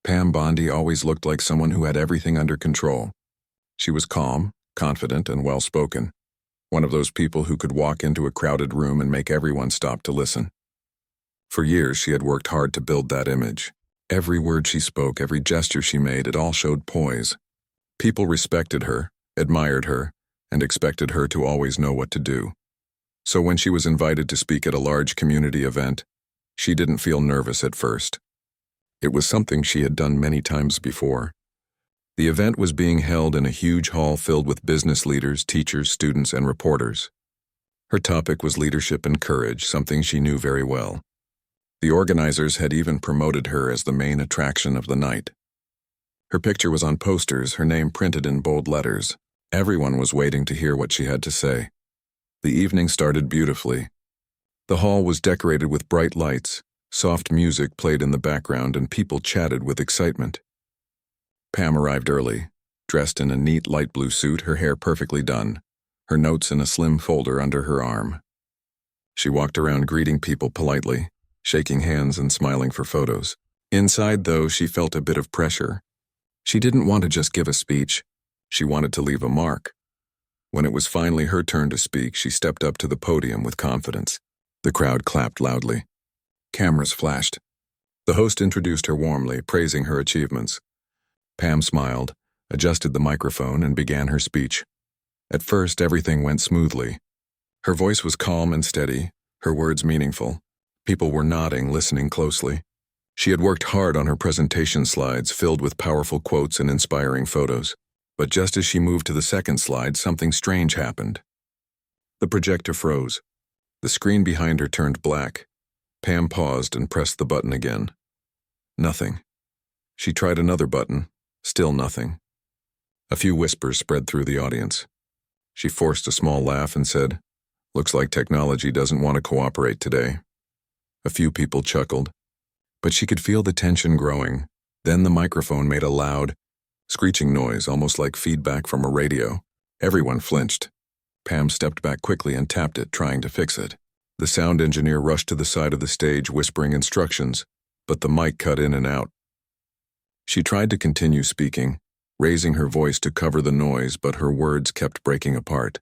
Pam Bondi always looked like someone who had everything under control. She was calm, confident, and well-spoken. One of those people who could walk into a crowded room and make everyone stop to listen. For years, she had worked hard to build that image. Every word she spoke, every gesture she made, it all showed poise. People respected her, admired her, and expected her to always know what to do. So when she was invited to speak at a large community event, she didn't feel nervous at first. It was something she had done many times before. The event was being held in a huge hall filled with business leaders, teachers, students, and reporters. Her topic was leadership and courage, something she knew very well. The organizers had even promoted her as the main attraction of the night. Her picture was on posters, her name printed in bold letters. Everyone was waiting to hear what she had to say. The evening started beautifully. The hall was decorated with bright lights, soft music played in the background, and people chatted with excitement. Pam arrived early, dressed in a neat light blue suit, her hair perfectly done, her notes in a slim folder under her arm. She walked around greeting people politely, shaking hands and smiling for photos. Inside, though, she felt a bit of pressure. She didn't want to just give a speech. She wanted to leave a mark. When it was finally her turn to speak, she stepped up to the podium with confidence. The crowd clapped loudly. Cameras flashed. The host introduced her warmly, praising her achievements. Pam smiled, adjusted the microphone, and began her speech. At first, everything went smoothly. Her voice was calm and steady, her words meaningful. People were nodding, listening closely. She had worked hard on her presentation slides, filled with powerful quotes and inspiring photos. But just as she moved to the second slide, something strange happened. The projector froze. The screen behind her turned black. Pam paused and pressed the button again. Nothing. She tried another button. Still nothing. A few whispers spread through the audience. She forced a small laugh and said, "Looks like technology doesn't want to cooperate today." A few people chuckled, but she could feel the tension growing. Then the microphone made a loud, screeching noise, almost like feedback from a radio. Everyone flinched. Pam stepped back quickly and tapped it, trying to fix it. The sound engineer rushed to the side of the stage, whispering instructions, but the mic cut in and out. She tried to continue speaking, raising her voice to cover the noise, but her words kept breaking apart.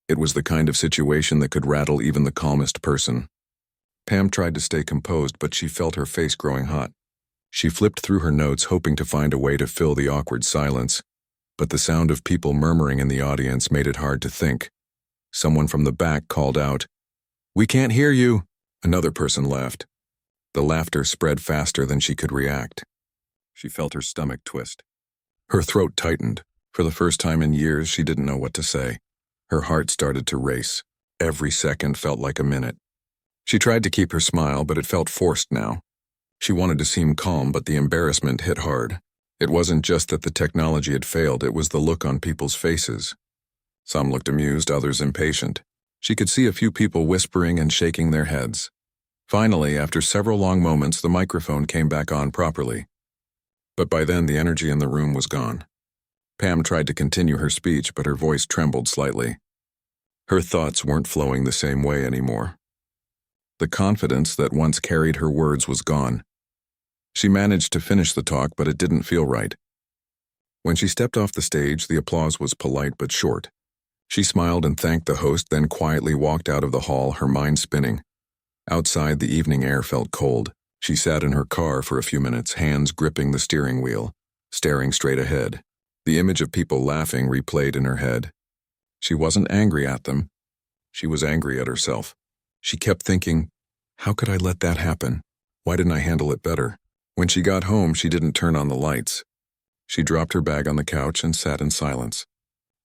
It was the kind of situation that could rattle even the calmest person. Pam tried to stay composed, but she felt her face growing hot. She flipped through her notes, hoping to find a way to fill the awkward silence, but the sound of people murmuring in the audience made it hard to think. Someone from the back called out, "We can't hear you." Another person laughed. The laughter spread faster than she could react. She felt her stomach twist. Her throat tightened. For the first time in years, she didn't know what to say. Her heart started to race. Every second felt like a minute. She tried to keep her smile, but it felt forced now. She wanted to seem calm, but the embarrassment hit hard. It wasn't just that the technology had failed, it was the look on people's faces. Some looked amused, others impatient. She could see a few people whispering and shaking their heads. Finally, after several long moments, the microphone came back on properly. But by then, the energy in the room was gone. Pam tried to continue her speech, but her voice trembled slightly. Her thoughts weren't flowing the same way anymore. The confidence that once carried her words was gone. She managed to finish the talk, but it didn't feel right. When she stepped off the stage, the applause was polite but short. She smiled and thanked the host, then quietly walked out of the hall, her mind spinning. Outside, the evening air felt cold. She sat in her car for a few minutes, hands gripping the steering wheel, staring straight ahead. The image of people laughing replayed in her head. She wasn't angry at them. She was angry at herself. She kept thinking, how could I let that happen? Why didn't I handle it better? When she got home, she didn't turn on the lights. She dropped her bag on the couch and sat in silence.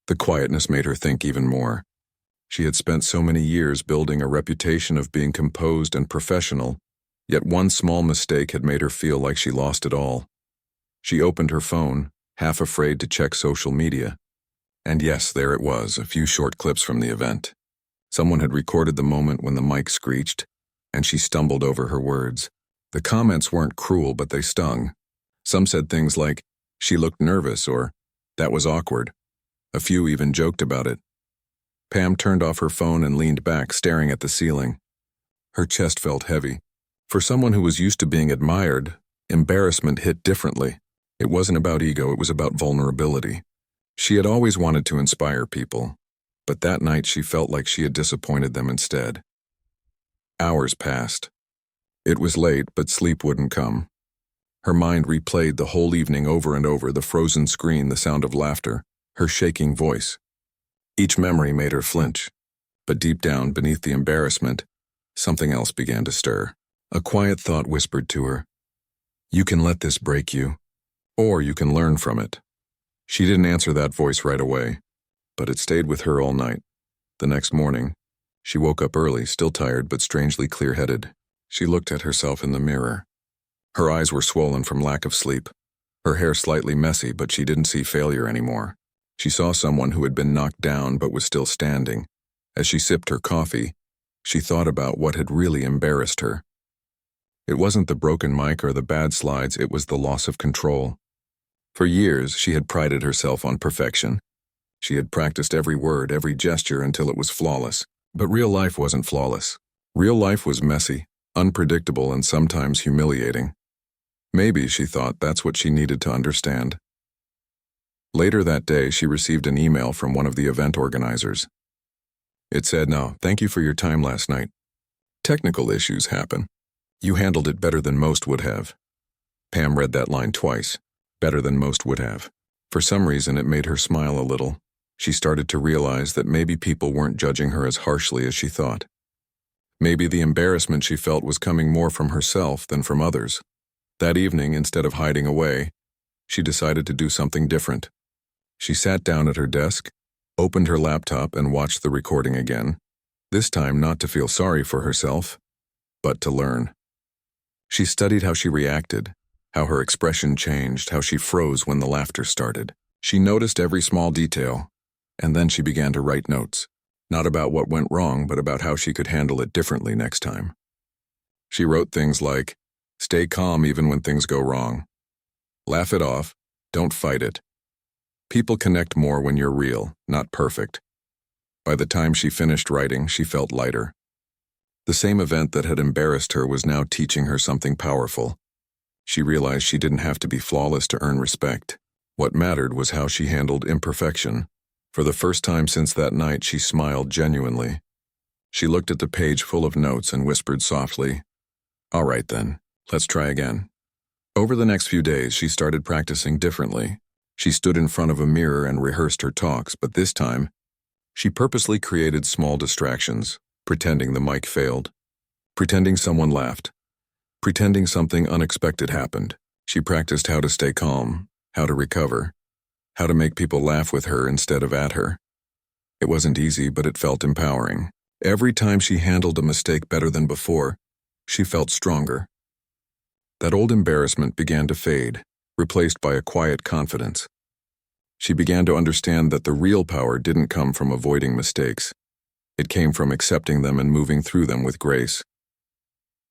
The quietness made her think even more. She had spent so many years building a reputation of being composed and professional, yet one small mistake had made her feel like she lost it all. She opened her phone, half afraid to check social media. And yes, there it was, a few short clips from the event. Someone had recorded the moment when the mic screeched, and she stumbled over her words. The comments weren't cruel, but they stung. Some said things like, "She looked nervous," or "That was awkward." A few even joked about it. Pam turned off her phone and leaned back, staring at the ceiling. Her chest felt heavy. For someone who was used to being admired, Embarrassment hit differently. It wasn't about ego, it was about vulnerability. She had always wanted to inspire people, but that night she felt like she had disappointed them instead. Hours passed. It was late, but sleep wouldn't come. Her mind replayed the whole evening over and over, the frozen screen, the sound of laughter, her shaking voice. Each memory made her flinch, but deep down, beneath the embarrassment, something else began to stir. A quiet thought whispered to her, "You can let this break you, or you can learn from it." She didn't answer that voice right away, but it stayed with her all night. The next morning, she woke up early, still tired but strangely clear-headed. She looked at herself in the mirror. Her eyes were swollen from lack of sleep, her hair slightly messy, but she didn't see failure anymore. She saw someone who had been knocked down but was still standing. As she sipped her coffee, she thought about what had really embarrassed her. It wasn't the broken mic or the bad slides, it was the loss of control. For years, she had prided herself on perfection. She had practiced every word, every gesture until it was flawless. But real life wasn't flawless. Real life was messy, unpredictable, and sometimes humiliating. Maybe, she thought, that's what she needed to understand. Later that day, she received an email from one of the event organizers. It said, "No, thank you for your time last night. Technical issues happen. You handled it better than most would have." Pam read that line twice. Better than most would have. For some reason, it made her smile a little. She started to realize that maybe people weren't judging her as harshly as she thought. Maybe the embarrassment she felt was coming more from herself than from others. That evening, instead of hiding away, she decided to do something different. She sat down at her desk, opened her laptop, and watched the recording again. This time, not to feel sorry for herself, but to learn. She studied how she reacted, how her expression changed, how she froze when the laughter started. She noticed every small detail, and then she began to write notes, not about what went wrong, but about how she could handle it differently next time. She wrote things like, "Stay calm even when things go wrong. Laugh it off, don't fight it. People connect more when you're real, not perfect." By the time she finished writing, she felt lighter. The same event that had embarrassed her was now teaching her something powerful. She realized she didn't have to be flawless to earn respect. What mattered was how she handled imperfection. For the first time since that night, she smiled genuinely. She looked at the page full of notes and whispered softly, "All right then, let's try again." Over the next few days, she started practicing differently. She stood in front of a mirror and rehearsed her talks, but this time, she purposely created small distractions, pretending the mic failed, pretending someone laughed, pretending something unexpected happened. She practiced how to stay calm, how to recover, how to make people laugh with her instead of at her. It wasn't easy, but it felt empowering. Every time she handled a mistake better than before, she felt stronger. That old embarrassment began to fade, replaced by a quiet confidence. She began to understand that the real power didn't come from avoiding mistakes. It came from accepting them and moving through them with grace.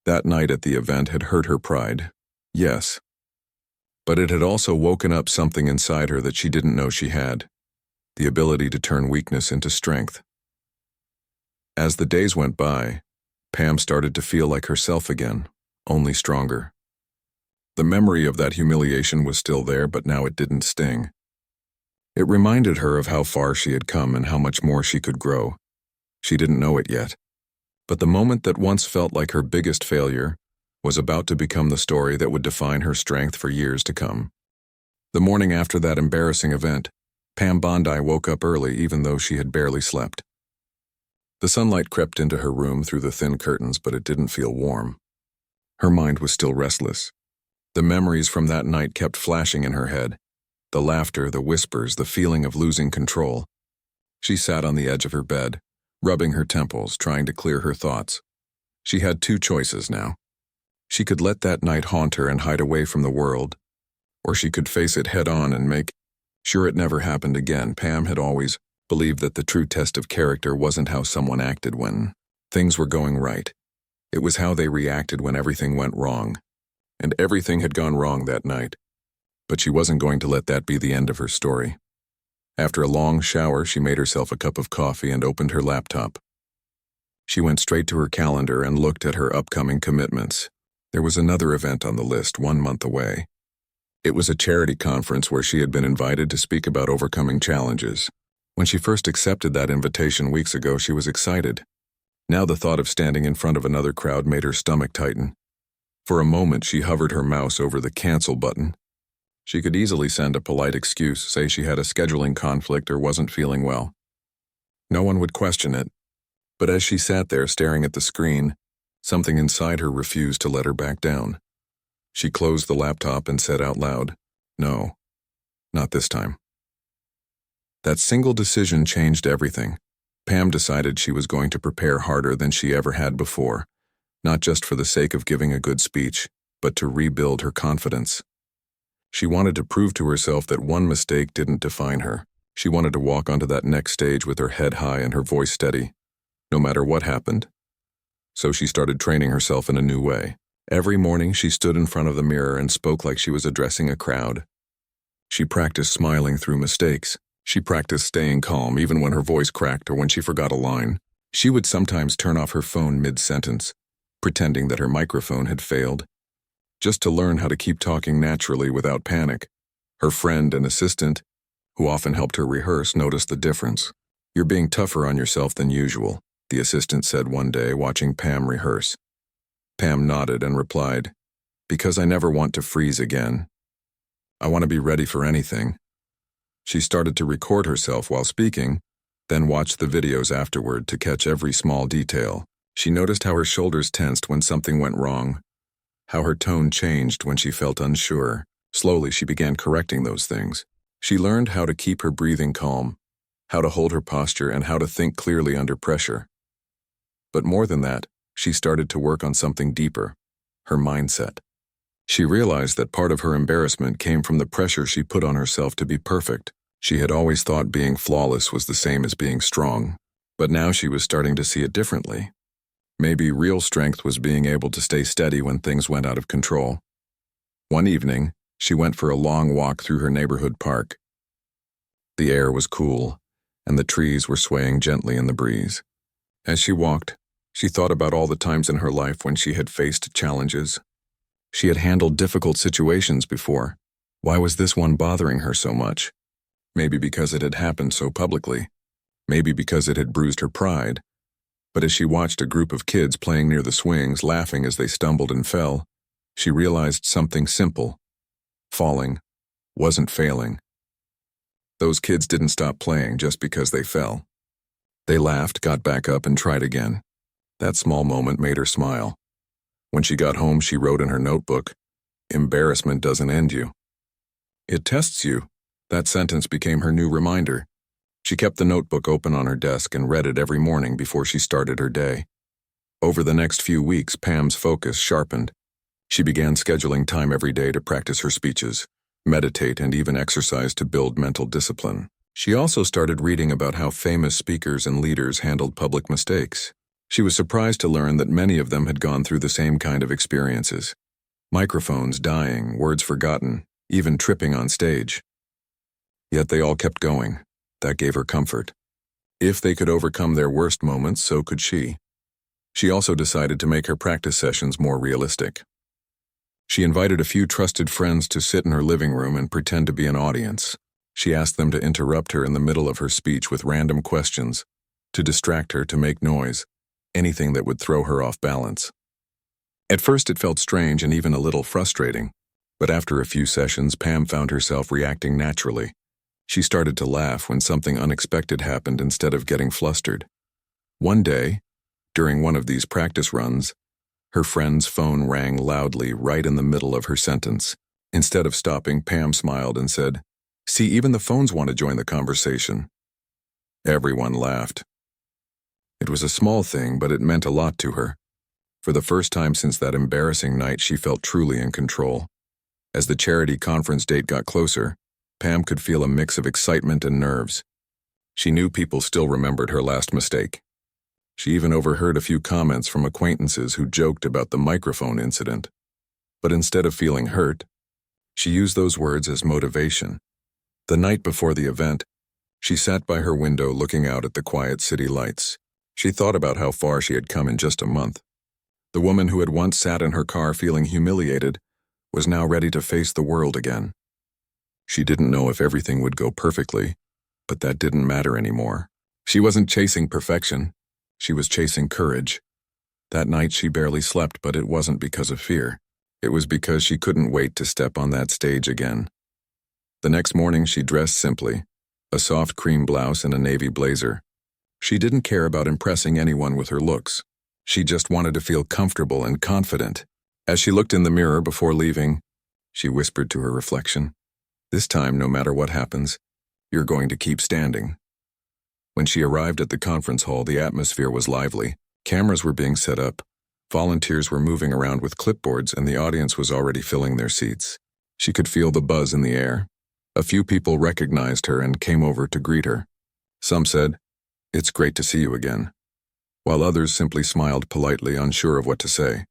That night at the event had hurt her pride, yes, but it had also woken up something inside her that she didn't know she had, the ability to turn weakness into strength. As the days went by, Pam started to feel like herself again, only stronger. The memory of that humiliation was still there, but now it didn't sting. It reminded her of how far she had come and how much more she could grow. She didn't know it yet, but the moment that once felt like her biggest failure was about to become the story that would define her strength for years to come. The morning after that embarrassing event, Pam Bondi woke up early even though she had barely slept. The sunlight crept into her room through the thin curtains, but it didn't feel warm. Her mind was still restless. The memories from that night kept flashing in her head. The laughter, the whispers, the feeling of losing control. She sat on the edge of her bed, rubbing her temples, trying to clear her thoughts. She had two choices now. She could let that night haunt her and hide away from the world, or she could face it head-on and make sure it never happened again. Pam had always believed that the true test of character wasn't how someone acted when things were going right. It was how they reacted when everything went wrong. And everything had gone wrong that night. But she wasn't going to let that be the end of her story. After a long shower, she made herself a cup of coffee and opened her laptop. She went straight to her calendar and looked at her upcoming commitments. There was another event on the list 1 month away. It was a charity conference where she had been invited to speak about overcoming challenges. When she first accepted that invitation weeks ago, she was excited. Now the thought of standing in front of another crowd made her stomach tighten. For a moment, she hovered her mouse over the cancel button. She could easily send a polite excuse, say she had a scheduling conflict or wasn't feeling well. No one would question it. But as she sat there staring at the screen, something inside her refused to let her back down. She closed the laptop and said out loud, "No, not this time." That single decision changed everything. Pam decided she was going to prepare harder than she ever had before, not just for the sake of giving a good speech, but to rebuild her confidence. She wanted to prove to herself that one mistake didn't define her. She wanted to walk onto that next stage with her head high and her voice steady, no matter what happened. So she started training herself in a new way. Every morning she stood in front of the mirror and spoke like she was addressing a crowd. She practiced smiling through mistakes. She practiced staying calm even when her voice cracked or when she forgot a line. She would sometimes turn off her phone mid-sentence, pretending that her microphone had failed, just to learn how to keep talking naturally without panic. Her friend and assistant, who often helped her rehearse, noticed the difference. "You're being tougher on yourself than usual," the assistant said one day, watching Pam rehearse. Pam nodded and replied, "Because I never want to freeze again. I want to be ready for anything." She started to record herself while speaking, then watched the videos afterward to catch every small detail. She noticed how her shoulders tensed when something went wrong, how her tone changed when she felt unsure. Slowly, she began correcting those things. She learned how to keep her breathing calm, how to hold her posture, and how to think clearly under pressure. But more than that, she started to work on something deeper, her mindset. She realized that part of her embarrassment came from the pressure she put on herself to be perfect. She had always thought being flawless was the same as being strong, but now she was starting to see it differently. Maybe real strength was being able to stay steady when things went out of control. One evening, she went for a long walk through her neighborhood park. The air was cool, and the trees were swaying gently in the breeze. As she walked, she thought about all the times in her life when she had faced challenges. She had handled difficult situations before. Why was this one bothering her so much? Maybe because it had happened so publicly. Maybe because it had bruised her pride. But as she watched a group of kids playing near the swings, laughing as they stumbled and fell, she realized something simple. Falling wasn't failing. Those kids didn't stop playing just because they fell. They laughed, got back up, and tried again. That small moment made her smile. When she got home, she wrote in her notebook, "Embarrassment doesn't end you. It tests you." That sentence became her new reminder. She kept the notebook open on her desk and read it every morning before she started her day. Over the next few weeks, Pam's focus sharpened. She began scheduling time every day to practice her speeches, meditate, and even exercise to build mental discipline. She also started reading about how famous speakers and leaders handled public mistakes. She was surprised to learn that many of them had gone through the same kind of experiences. Microphones dying, words forgotten, even tripping on stage. Yet they all kept going. That gave her comfort. If they could overcome their worst moments, so could she. She also decided to make her practice sessions more realistic. She invited a few trusted friends to sit in her living room and pretend to be an audience. She asked them to interrupt her in the middle of her speech with random questions, to distract her, to make noise, anything that would throw her off balance. At first it felt strange and even a little frustrating, but after a few sessions, Pam found herself reacting naturally. She started to laugh when something unexpected happened instead of getting flustered. One day, during one of these practice runs, her friend's phone rang loudly right in the middle of her sentence. Instead of stopping, Pam smiled and said, "See, even the phones want to join the conversation." Everyone laughed. It was a small thing, but it meant a lot to her. For the first time since that embarrassing night, she felt truly in control. As the charity conference date got closer, Pam could feel a mix of excitement and nerves. She knew people still remembered her last mistake. She even overheard a few comments from acquaintances who joked about the microphone incident. But instead of feeling hurt, she used those words as motivation. The night before the event, she sat by her window looking out at the quiet city lights. She thought about how far she had come in just a month. The woman who had once sat in her car feeling humiliated was now ready to face the world again. She didn't know if everything would go perfectly, but that didn't matter anymore. She wasn't chasing perfection. She was chasing courage. That night she barely slept, but it wasn't because of fear. It was because she couldn't wait to step on that stage again. The next morning she dressed simply, a soft cream blouse and a navy blazer. She didn't care about impressing anyone with her looks. She just wanted to feel comfortable and confident. As she looked in the mirror before leaving, she whispered to her reflection, "This time, no matter what happens, you're going to keep standing." When she arrived at the conference hall, the atmosphere was lively. Cameras were being set up, volunteers were moving around with clipboards, and the audience was already filling their seats. She could feel the buzz in the air. A few people recognized her and came over to greet her. Some said, "It's great to see you again," while others simply smiled politely, unsure of what to say.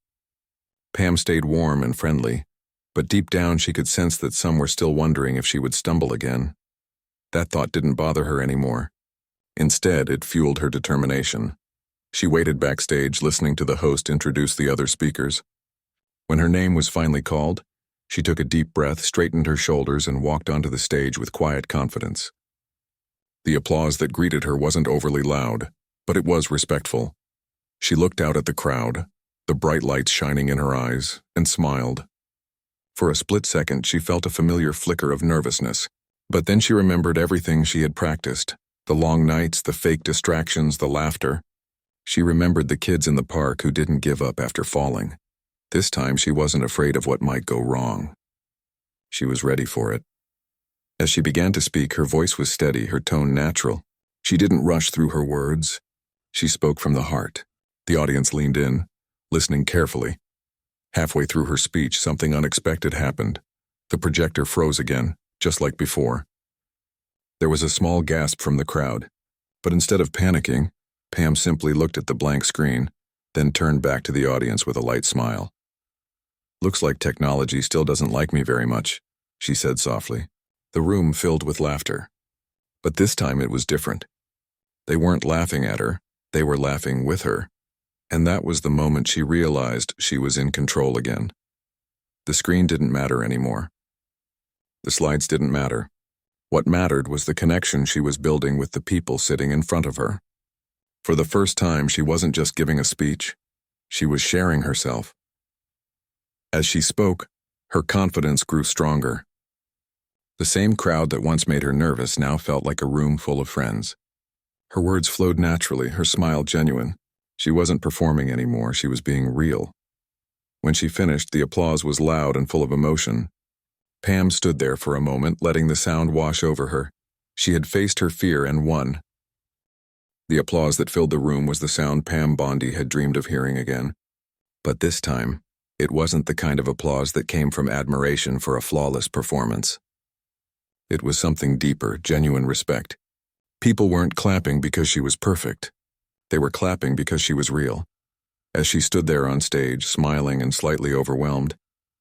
Pam stayed warm and friendly, but deep down she could sense that some were still wondering if she would stumble again. That thought didn't bother her anymore. Instead, it fueled her determination. She waited backstage, listening to the host introduce the other speakers. When her name was finally called, she took a deep breath, straightened her shoulders, and walked onto the stage with quiet confidence. The applause that greeted her wasn't overly loud, but it was respectful. She looked out at the crowd, the bright lights shining in her eyes, and smiled. For a split second, she felt a familiar flicker of nervousness, but then she remembered everything she had practiced, the long nights, the fake distractions, the laughter. She remembered the kids in the park who didn't give up after falling. This time she wasn't afraid of what might go wrong. She was ready for it. As she began to speak, her voice was steady, her tone natural. She didn't rush through her words. She spoke from the heart. The audience leaned in, listening carefully. Halfway through her speech, something unexpected happened. The projector froze again, just like before. There was a small gasp from the crowd, but instead of panicking, Pam simply looked at the blank screen, then turned back to the audience with a light smile. "Looks like technology still doesn't like me very much," she said softly. The room filled with laughter. But this time it was different. They weren't laughing at her, they were laughing with her. And that was the moment she realized she was in control again. The screen didn't matter anymore. The slides didn't matter. What mattered was the connection she was building with the people sitting in front of her. For the first time, she wasn't just giving a speech, she was sharing herself. As she spoke, her confidence grew stronger. The same crowd that once made her nervous now felt like a room full of friends. Her words flowed naturally, her smile genuine. She wasn't performing anymore, she was being real. When she finished, the applause was loud and full of emotion. Pam stood there for a moment, letting the sound wash over her. She had faced her fear and won. The applause that filled the room was the sound Pam Bondi had dreamed of hearing again. But this time, it wasn't the kind of applause that came from admiration for a flawless performance. It was something deeper, genuine respect. People weren't clapping because she was perfect. They were clapping because she was real. As she stood there on stage, smiling and slightly overwhelmed,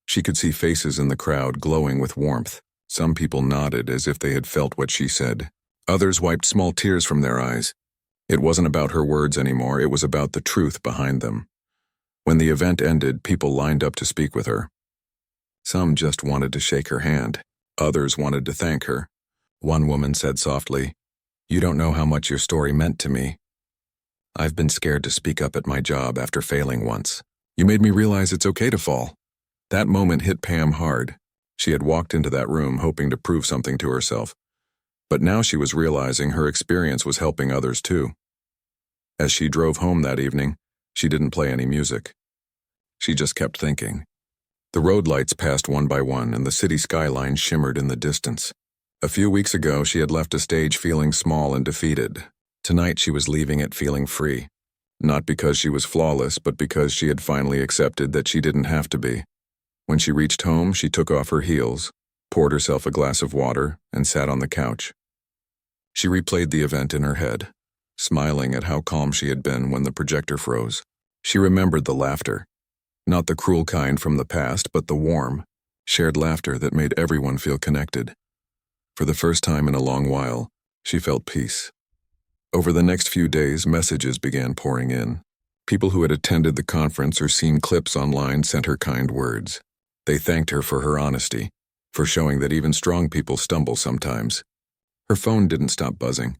she could see faces in the crowd glowing with warmth. Some people nodded as if they had felt what she said. Others wiped small tears from their eyes. It wasn't about her words anymore, it was about the truth behind them. When the event ended, people lined up to speak with her. Some just wanted to shake her hand. Others wanted to thank her. One woman said softly, "You don't know how much your story meant to me. I've been scared to speak up at my job after failing once. You made me realize it's okay to fall." That moment hit Pam hard. She had walked into that room hoping to prove something to herself. But now she was realizing her experience was helping others too. As she drove home that evening, she didn't play any music. She just kept thinking. The road lights passed one by one, and the city skyline shimmered in the distance. A few weeks ago, she had left a stage feeling small and defeated. Tonight, she was leaving it feeling free. Not because she was flawless, but because she had finally accepted that she didn't have to be. When she reached home, she took off her heels, poured herself a glass of water, and sat on the couch. She replayed the event in her head, smiling at how calm she had been when the projector froze. She remembered the laughter. Not the cruel kind from the past, but the warm, shared laughter that made everyone feel connected. For the first time in a long while, she felt peace. Over the next few days, messages began pouring in. People who had attended the conference or seen clips online sent her kind words. They thanked her for her honesty, for showing that even strong people stumble sometimes. Her phone didn't stop buzzing.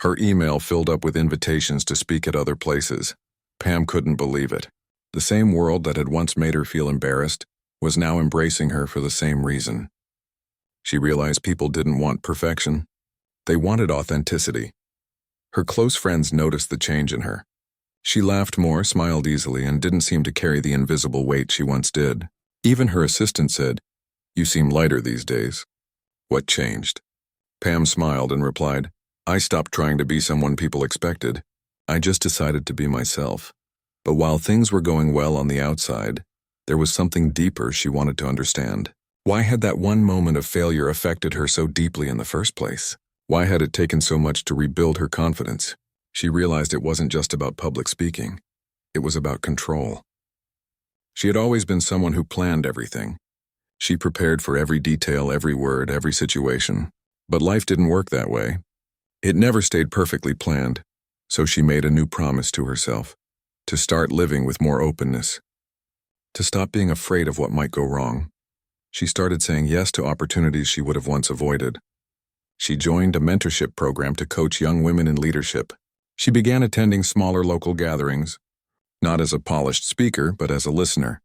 Her email filled up with invitations to speak at other places. Pam couldn't believe it. The same world that had once made her feel embarrassed was now embracing her for the same reason. She realized people didn't want perfection. They wanted authenticity. Her close friends noticed the change in her. She laughed more, smiled easily, and didn't seem to carry the invisible weight she once did. Even her assistant said, "You seem lighter these days." What changed? Pam smiled and replied, "I stopped trying to be someone people expected. I just decided to be myself." But while things were going well on the outside, there was something deeper she wanted to understand. Why had that one moment of failure affected her so deeply in the first place? Why had it taken so much to rebuild her confidence? She realized it wasn't just about public speaking. It was about control. She had always been someone who planned everything. She prepared for every detail, every word, every situation. But life didn't work that way. It never stayed perfectly planned, so she made a new promise to herself: to start living with more openness, to stop being afraid of what might go wrong. She started saying yes to opportunities she would have once avoided. She joined a mentorship program to coach young women in leadership. She began attending smaller local gatherings, not as a polished speaker, but as a listener,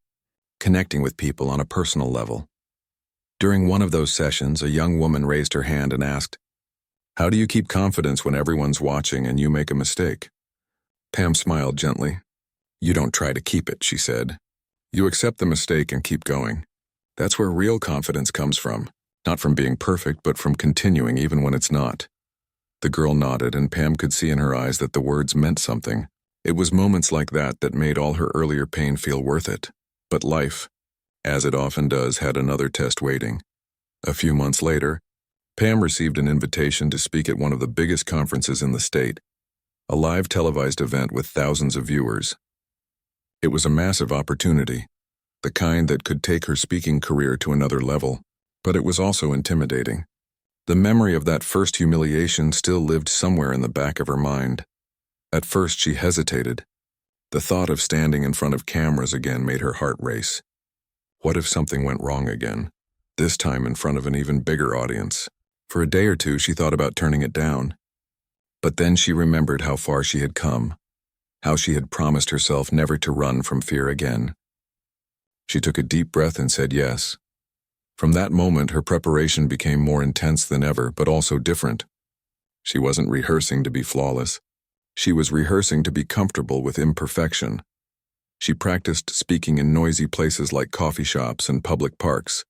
connecting with people on a personal level. During one of those sessions, a young woman raised her hand and asked, "How do you keep confidence when everyone's watching and you make a mistake?" Pam smiled gently. "You don't try to keep it," she said. "You accept the mistake and keep going. That's where real confidence comes from, not from being perfect, but from continuing even when it's not." The girl nodded, and Pam could see in her eyes that the words meant something. It was moments like that that made all her earlier pain feel worth it. But life, as it often does, had another test waiting. A few months later, Pam received an invitation to speak at one of the biggest conferences in the state, a live televised event with thousands of viewers. It was a massive opportunity, the kind that could take her speaking career to another level, but it was also intimidating. The memory of that first humiliation still lived somewhere in the back of her mind. At first she hesitated. The thought of standing in front of cameras again made her heart race. What if something went wrong again? This time in front of an even bigger audience. For a day or two she thought about turning it down. But then she remembered how far she had come, how she had promised herself never to run from fear again. She took a deep breath and said yes. From that moment, her preparation became more intense than ever, but also different. She wasn't rehearsing to be flawless. She was rehearsing to be comfortable with imperfection. She practiced speaking in noisy places like coffee shops and public parks,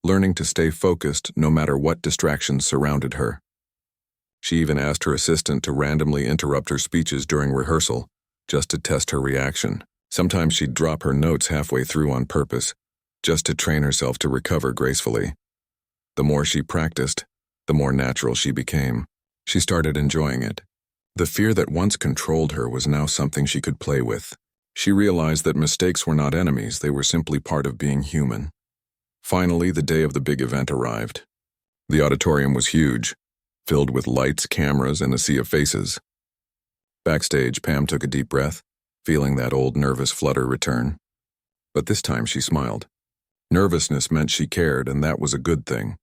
learning to stay focused no matter what distractions surrounded her. She even asked her assistant to randomly interrupt her speeches during rehearsal, just to test her reaction. Sometimes she'd drop her notes halfway through on purpose, just to train herself to recover gracefully. The more she practiced, the more natural she became. She started enjoying it. The fear that once controlled her was now something she could play with. She realized that mistakes were not enemies, they were simply part of being human. Finally, the day of the big event arrived. The auditorium was huge, filled with lights, cameras, and a sea of faces. Backstage, Pam took a deep breath, feeling that old nervous flutter return. But this time she smiled. Nervousness meant she cared, and that was a good thing.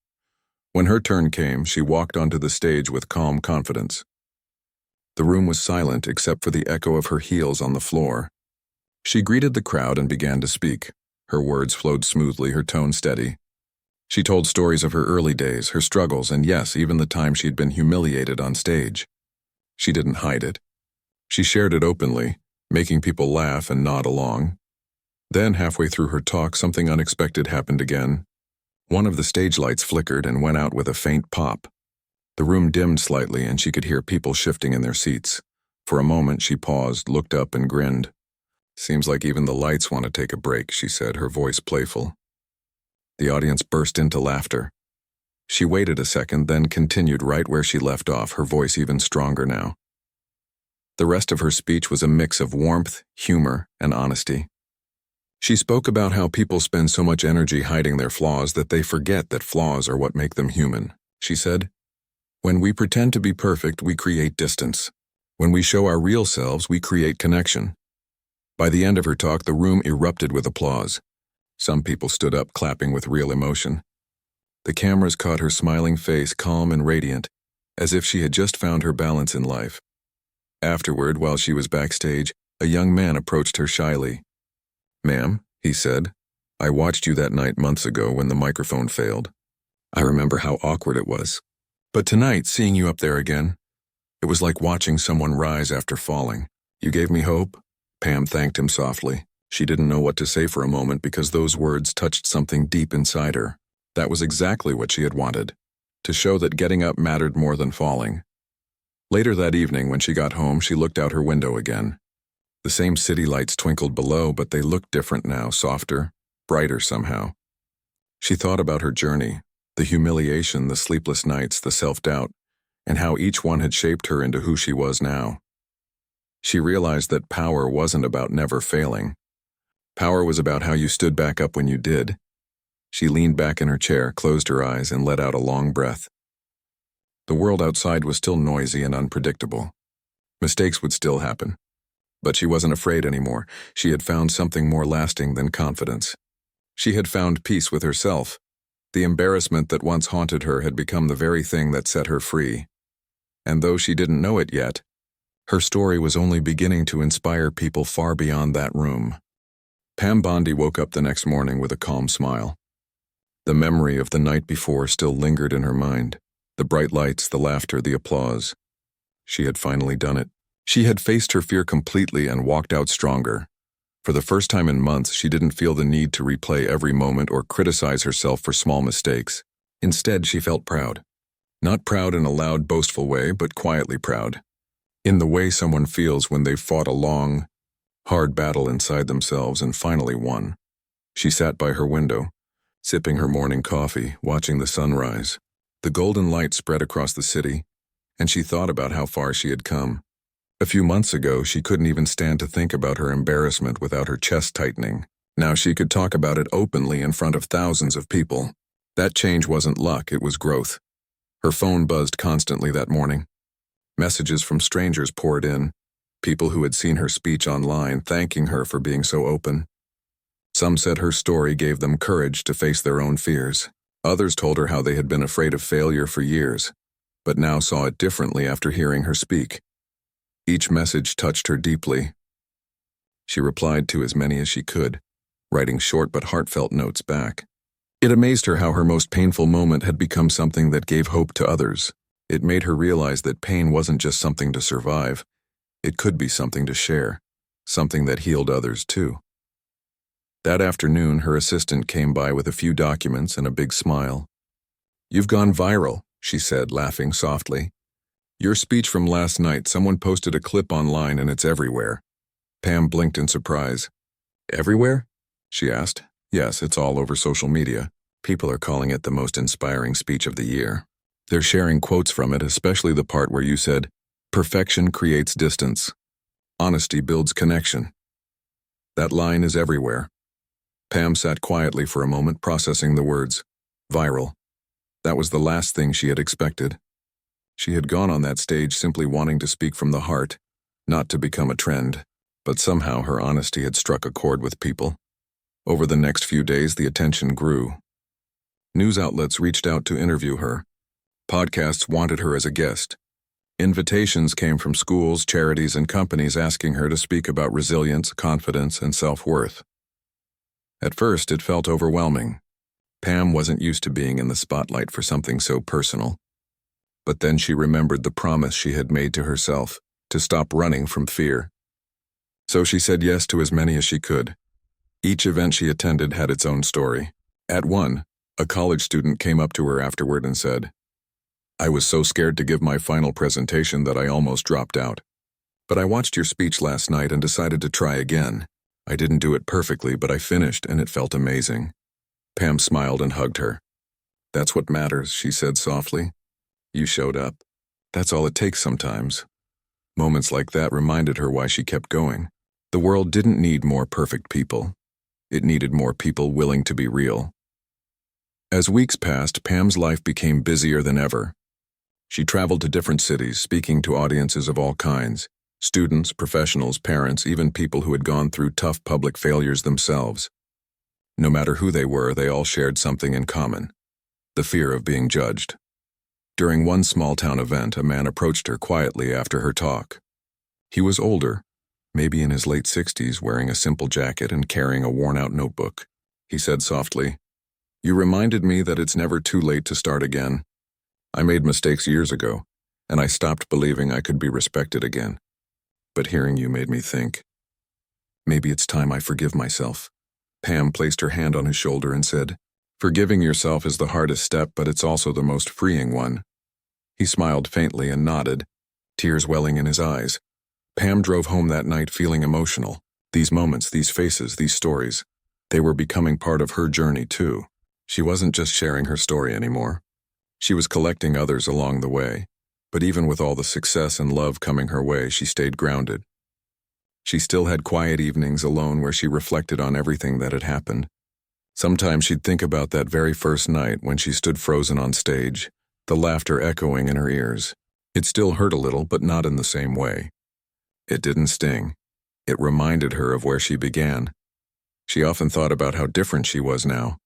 When her turn came, she walked onto the stage with calm confidence. The room was silent except for the echo of her heels on the floor. She greeted the crowd and began to speak. Her words flowed smoothly, her tone steady. She told stories of her early days, her struggles, and yes, even the time she'd been humiliated on stage. She didn't hide it. She shared it openly, making people laugh and nod along. Then, halfway through her talk, something unexpected happened again. One of the stage lights flickered and went out with a faint pop. The room dimmed slightly and she could hear people shifting in their seats. For a moment, she paused, looked up, and grinned. "Seems like even the lights want to take a break," she said, her voice playful. The audience burst into laughter. She waited a second, then continued right where she left off, her voice even stronger now. The rest of her speech was a mix of warmth, humor, and honesty. She spoke about how people spend so much energy hiding their flaws that they forget that flaws are what make them human. She said, "When we pretend to be perfect, we create distance. When we show our real selves, we create connection. By the end of her talk, the room erupted with applause. Some people stood up, clapping with real emotion. The cameras caught her smiling face, calm and radiant, as if she had just found her balance in life. Afterward, while she was backstage, a young man approached her shyly. "Ma'am," he said, "I watched you that night months ago when the microphone failed. I remember how awkward it was. But tonight, seeing you up there again, it was like watching someone rise after falling. You gave me hope." Pam thanked him softly. She didn't know what to say for a moment because those words touched something deep inside her. That was exactly what she had wanted, to show that getting up mattered more than falling. Later that evening, when she got home, she looked out her window again. The same city lights twinkled below, but they looked different now, softer, brighter somehow. She thought about her journey, the humiliation, the sleepless nights, the self-doubt, and how each one had shaped her into who she was now. She realized that power wasn't about never failing. Power was about how you stood back up when you did. She leaned back in her chair, closed her eyes, and let out a long breath. The world outside was still noisy and unpredictable. Mistakes would still happen. But she wasn't afraid anymore. She had found something more lasting than confidence. She had found peace with herself. The embarrassment that once haunted her had become the very thing that set her free. And though she didn't know it yet, her story was only beginning to inspire people far beyond that room. Pam Bondi woke up the next morning with a calm smile. The memory of the night before still lingered in her mind. The bright lights, the laughter, the applause. She had finally done it. She had faced her fear completely and walked out stronger. For the first time in months, she didn't feel the need to replay every moment or criticize herself for small mistakes. Instead, she felt proud. Not proud in a loud, boastful way, but quietly proud. In the way someone feels when they've fought a long, hard battle inside themselves and finally won. She sat by her window, sipping her morning coffee, watching the sunrise. The golden light spread across the city, and she thought about how far she had come. A few months ago, she couldn't even stand to think about her embarrassment without her chest tightening. Now she could talk about it openly in front of thousands of people. That change wasn't luck, it was growth. Her phone buzzed constantly that morning. Messages from strangers poured in, people who had seen her speech online thanking her for being so open. Some said her story gave them courage to face their own fears. Others told her how they had been afraid of failure for years, but now saw it differently after hearing her speak. Each message touched her deeply. She replied to as many as she could, writing short but heartfelt notes back. It amazed her how her most painful moment had become something that gave hope to others. It made her realize that pain wasn't just something to survive. It could be something to share, something that healed others too. That afternoon, her assistant came by with a few documents and a big smile. "You've gone viral," she said, laughing softly. "Your speech from last night, someone posted a clip online and it's everywhere." Pam blinked in surprise. "Everywhere?" she asked. "Yes, it's all over social media. People are calling it the most inspiring speech of the year. They're sharing quotes from it, especially the part where you said, 'Perfection creates distance. Honesty builds connection.' That line is everywhere." Pam sat quietly for a moment, processing the words. Viral. That was the last thing she had expected. She had gone on that stage simply wanting to speak from the heart, not to become a trend, but somehow her honesty had struck a chord with people. Over the next few days, the attention grew. News outlets reached out to interview her. Podcasts wanted her as a guest. Invitations came from schools, charities, and companies asking her to speak about resilience, confidence, and self-worth. At first, it felt overwhelming. Pam wasn't used to being in the spotlight for something so personal. But then she remembered the promise she had made to herself, to stop running from fear. So she said yes to as many as she could. Each event she attended had its own story. At one, a college student came up to her afterward and said, "I was so scared to give my final presentation that I almost dropped out. But I watched your speech last night and decided to try again. I didn't do it perfectly, but I finished and it felt amazing." Pam smiled and hugged her. "That's what matters," she said softly. "You showed up. That's all it takes sometimes." Moments like that reminded her why she kept going. The world didn't need more perfect people. It needed more people willing to be real. As weeks passed, Pam's life became busier than ever. She traveled to different cities, speaking to audiences of all kinds. Students, professionals, parents, even people who had gone through tough public failures themselves. No matter who they were, they all shared something in common: the fear of being judged. During one small-town event, a man approached her quietly after her talk. He was older, maybe in his late 60s, wearing a simple jacket and carrying a worn-out notebook. He said softly, "You reminded me that it's never too late to start again. I made mistakes years ago, and I stopped believing I could be respected again. But hearing you made me think, maybe it's time I forgive myself." Pam placed her hand on his shoulder and said, "Forgiving yourself is the hardest step, but it's also the most freeing one." He smiled faintly and nodded, tears welling in his eyes. Pam drove home that night feeling emotional. These moments, these faces, these stories, they were becoming part of her journey too. She wasn't just sharing her story anymore. She was collecting others along the way. But even with all the success and love coming her way, she stayed grounded. She still had quiet evenings alone where she reflected on everything that had happened. Sometimes she'd think about that very first night when she stood frozen on stage, the laughter echoing in her ears. It still hurt a little, but not in the same way. It didn't sting. It reminded her of where she began. She often thought about how different she was now.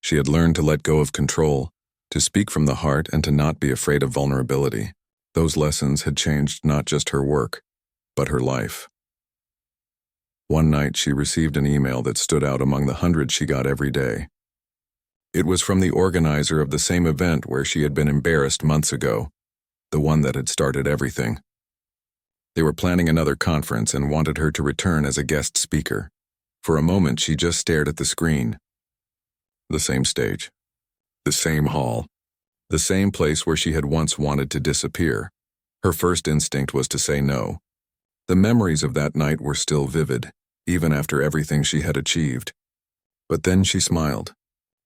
She had learned to let go of control, to speak from the heart, and to not be afraid of vulnerability. Those lessons had changed not just her work, but her life. One night she received an email that stood out among the hundreds she got every day. It was from the organizer of the same event where she had been embarrassed months ago, the one that had started everything. They were planning another conference and wanted her to return as a guest speaker. For a moment she just stared at the screen. The same stage, the same hall, the same place where she had once wanted to disappear. Her first instinct was to say no. The memories of that night were still vivid, even after everything she had achieved. But then she smiled.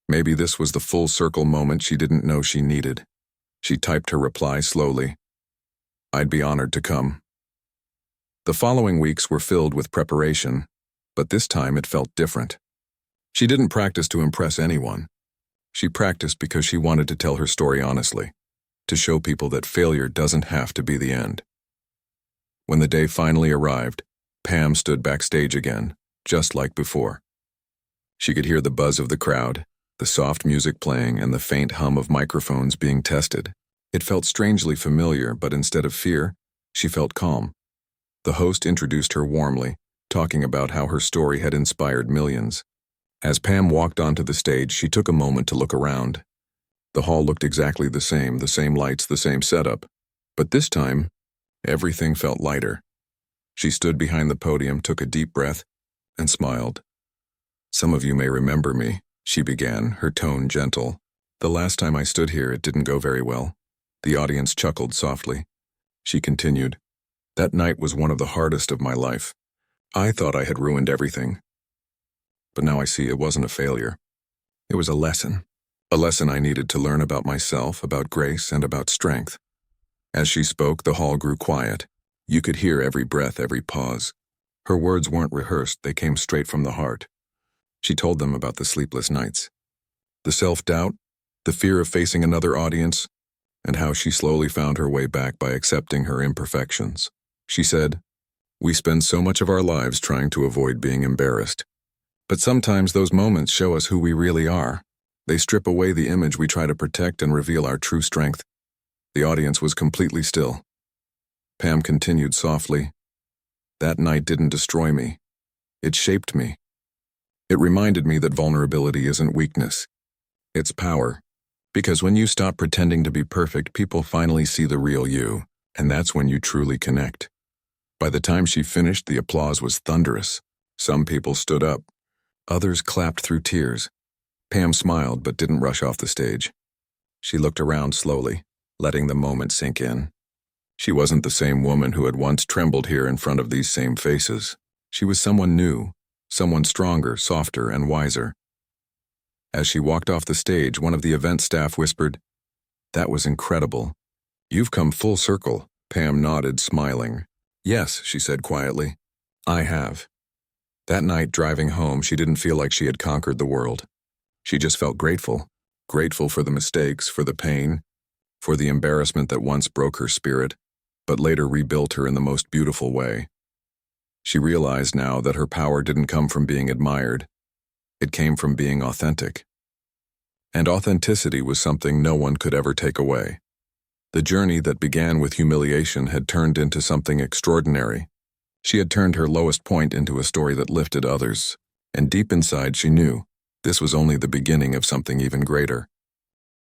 Maybe this was the full circle moment she didn't know she needed. She typed her reply slowly. "I'd be honored to come." The following weeks were filled with preparation, but this time it felt different. She didn't practice to impress anyone. She practiced because she wanted to tell her story honestly, to show people that failure doesn't have to be the end. When the day finally arrived, Pam stood backstage again, just like before. She could hear the buzz of the crowd, the soft music playing, and the faint hum of microphones being tested. It felt strangely familiar, but instead of fear, she felt calm. The host introduced her warmly, talking about how her story had inspired millions. As Pam walked onto the stage, she took a moment to look around. The hall looked exactly the same lights, the same setup. But this time, everything felt lighter. She stood behind the podium, took a deep breath, and smiled. "Some of you may remember me," she began, her tone gentle. "The last time I stood here, it didn't go very well." The audience chuckled softly. She continued, "That night was one of the hardest of my life. I thought I had ruined everything. But now I see it wasn't a failure. It was a lesson I needed to learn about myself, about grace, and about strength." As she spoke, the hall grew quiet. You could hear every breath, every pause. Her words weren't rehearsed, they came straight from the heart. She told them about the sleepless nights, the self-doubt, the fear of facing another audience, and how she slowly found her way back by accepting her imperfections. She said, "We spend so much of our lives trying to avoid being embarrassed. But sometimes those moments show us who we really are. They strip away the image we try to protect and reveal our true strength." The audience was completely still. Pam continued softly, "That night didn't destroy me. It shaped me. It reminded me that vulnerability isn't weakness. It's power. Because when you stop pretending to be perfect, people finally see the real you, and that's when you truly connect." By the time she finished, the applause was thunderous. Some people stood up. Others clapped through tears. Pam smiled but didn't rush off the stage. She looked around slowly, letting the moment sink in. She wasn't the same woman who had once trembled here in front of these same faces. She was someone new, someone stronger, softer, and wiser. As she walked off the stage, one of the event staff whispered, "That was incredible. You've come full circle." Pam nodded, smiling. "Yes," she said quietly, "I have." That night, driving home, she didn't feel like she had conquered the world. She just felt grateful. Grateful for the mistakes, for the pain, for the embarrassment that once broke her spirit. but later rebuilt her in the most beautiful way. She realized now that her power didn't come from being admired. It came from being authentic. And authenticity was something no one could ever take away. The journey that began with humiliation had turned into something extraordinary. She had turned her lowest point into a story that lifted others, and deep inside she knew this was only the beginning of something even greater.